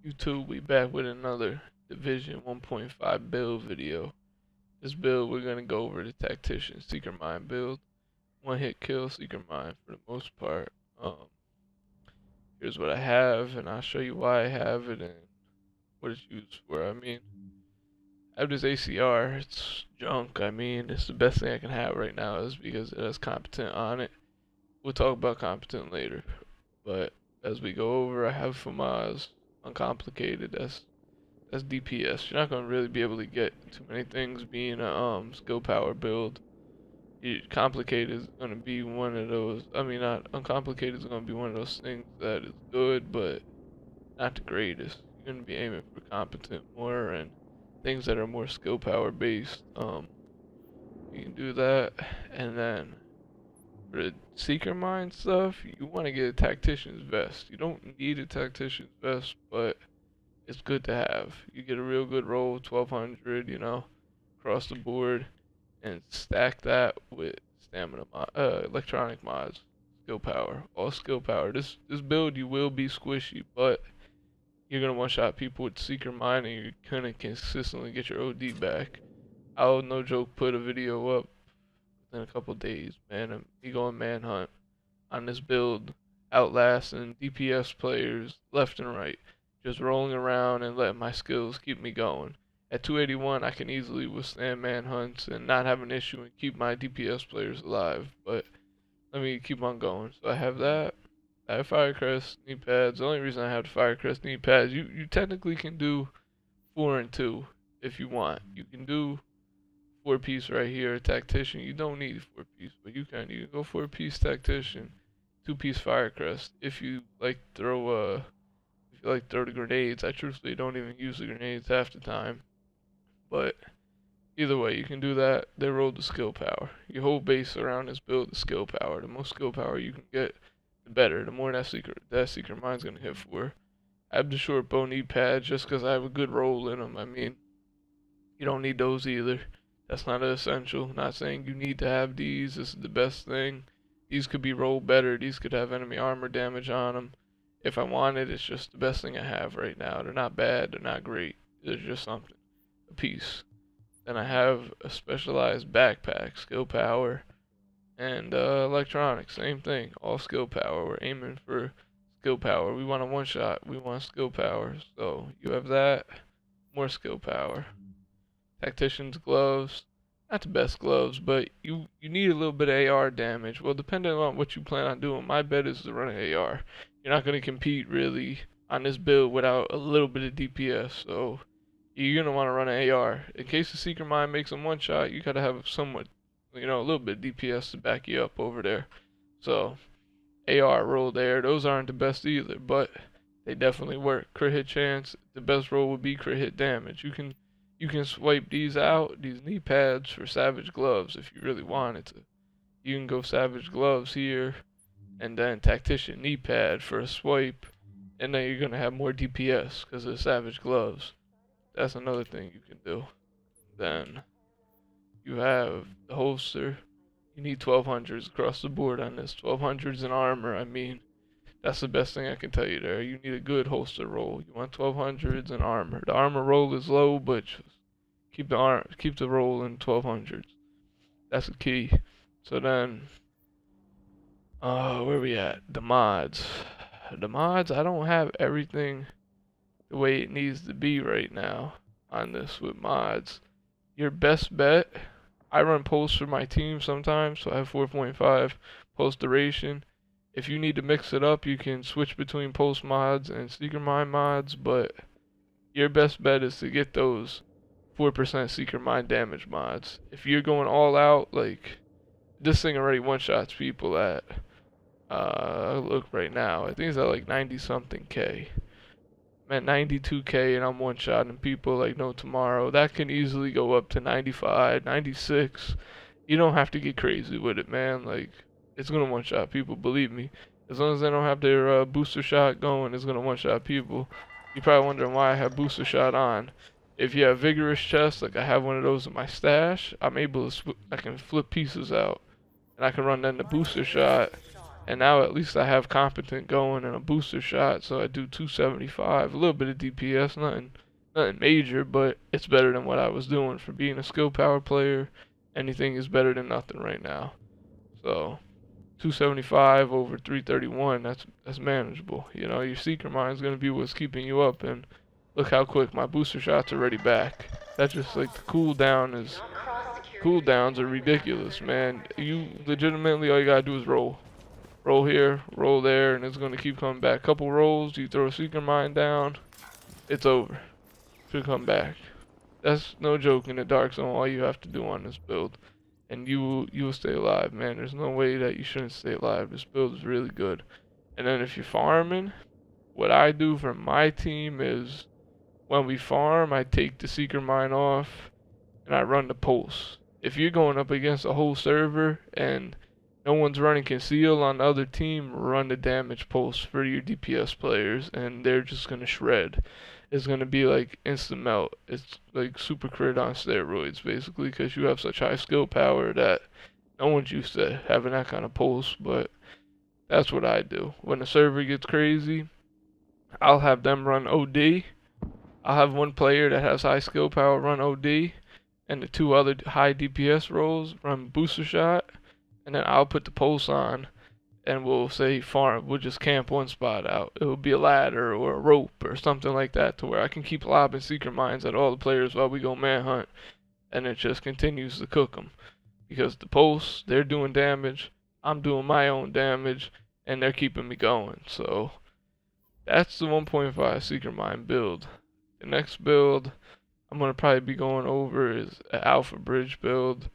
YouTube, we back with another Division 1.5 build video. This build, we're going to go over the Tactician Seeker Mine build. One hit kill Seeker Mine for the most part. Here's what I have, and I'll show you why I have it and what it's used for. I have this ACR, it's junk. It's the best thing I can have right now is because it has competent on it. We'll talk about competent later. But as we go over, I have FAMAS uncomplicated. That's DPS. You're not gonna really be able to get too many things being a skill power build. Complicated is gonna be one of those. Not uncomplicated is gonna be one of those things that is good, but not the greatest. You're gonna be aiming for competent more and things that are more skill power based. You can do that, and then for the Seeker Mine stuff, you want to get a Tactician's Vest. You don't need a Tactician's Vest, but it's good to have. You get a real good roll, 1200, across the board, and stack that with electronic mods, skill power, all skill power. This build you will be squishy, but you're gonna one shot people with Seeker Mine, and you're gonna consistently get your OD back. I'll no joke put a video up in a couple days, man, of me going manhunt on this build, outlasting DPS players left and right, just rolling around and letting my skills keep me going. At 281, I can easily withstand manhunts and not have an issue and keep my DPS players alive, but let me keep on going. So I have that. I have Firecrest, knee pads. The only reason I have the Firecrest knee pads, you technically can do 4 and 2 if you want. You can do 4-piece right here, Tactician. You don't need 4-piece, but you can. You can go 4-piece Tactician, 2-piece Firecrest. If you like throw the grenades, I truthfully don't even use the grenades half the time. But either way, you can do that. They roll the skill power. Your whole base around this build is skill power. The most skill power you can get, the better. The more that Seeker Mine's gonna hit for. I have the short bow knee pads just because I have a good roll in them. You don't need those either. That's not an essential. Not saying you need to have these. This is the best thing. These could be rolled better. These could have enemy armor damage on them. If I wanted, it's just the best thing I have right now. They're not bad. They're not great. They're just something. A piece. Then I have a specialized backpack, skill power, and electronics. Same thing. All skill power. We're aiming for skill power. We want a one shot. We want skill power. So you have that. More skill power. Tactician's gloves, not the best gloves, but you need a little bit of AR damage. Well, depending on what you plan on doing, my bet is to run an AR. You're not going to compete really on this build without a little bit of DPS, so you're going to want to run an AR. In case the Seeker Mine makes them one shot, you got to have somewhat, a little bit of DPS to back you up over there. So AR roll there, those aren't the best either, but they definitely work. Crit hit chance, the best roll would be crit hit damage. You can swipe these out, these knee pads, for Savage Gloves if you really wanted to. You can go Savage Gloves here, and then Tactician knee pad for a swipe, and then you're going to have more DPS because of the Savage Gloves. That's another thing you can do. Then you have the holster. You need 1200s across the board on this. 1200s in armor, that's the best thing I can tell you there. You need a good holster roll. You want 1200s and armor. The armor roll is low, but just keep the roll in 1200s. That's the key. So then, where we at? The mods. The mods, I don't have everything the way it needs to be right now on this with mods. Your best bet, I run pulse for my team sometimes, so I have 4.5 pulse duration. If you need to mix it up, you can switch between pulse mods and Seeker Mine mods, but your best bet is to get those 4% Seeker Mine damage mods. If you're going all out, like, this thing already one-shots people at, look right now, I think it's at like 90 something K. I'm at 92K and I'm one-shotting people like no tomorrow. That can easily go up to 95, 96. You don't have to get crazy with it, man. Like, it's gonna one-shot people, believe me. As long as they don't have their booster shot going, it's gonna one-shot people. You're probably wondering why I have booster shot on. If you have vigorous chest, like I have one of those in my stash, I'm able to I can flip pieces out, and I can run then the booster shot And now at least I have competent going and a booster shot, so I do 275, a little bit of DPS, nothing major, but it's better than what I was doing. For being a skill power player, anything is better than nothing right now. So 275 over 331, that's manageable. You know, your seeker mine is gonna be what's keeping you up, and look how quick my booster shot's already back. That's just like the cooldowns are ridiculous, man. You legitimately all you gotta do is roll. Roll here, roll there, and it's gonna keep coming back. Couple rolls, you throw a seeker mine down, it's over. Should come back. That's no joke in the dark zone. All you have to do on this build, and you will stay alive, man. There's no way that you shouldn't stay alive. This build is really good. And then if you're farming, what I do for my team is when we farm, I take the seeker mine off and I run the pulse. If you're going up against a whole server and no one's running conceal on the other team, run the damage pulse for your DPS players, and they're just gonna shred. It's gonna be like instant melt. It's like super crit on steroids, basically, because you have such high skill power that no one's used to having that kind of pulse. But that's what I do. When the server gets crazy, I'll have them run OD. I'll have one player that has high skill power run OD, and the two other high DPS roles run booster shot, and then I'll put the pulse on, and we'll say farm. We'll just camp one spot out. It will be a ladder or a rope or something like that, to where I can keep lobbing seeker mines at all the players while we go manhunt, and it just continues to cook them. Because the pulse, they're doing damage, I'm doing my own damage, and they're keeping me going. So that's the 1.5 seeker mine build. The next build I'm gonna probably be going over is an alpha bridge build.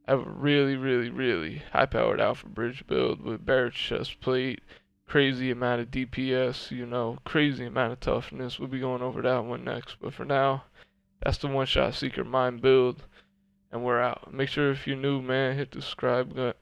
I have a really high powered alpha bridge build with Barrett's chest plate, crazy amount of DPS, you know, crazy amount of toughness. We'll be going over that one next, but for now, that's the one shot seeker mine build, and we're out. Make sure if you're new, man, hit the subscribe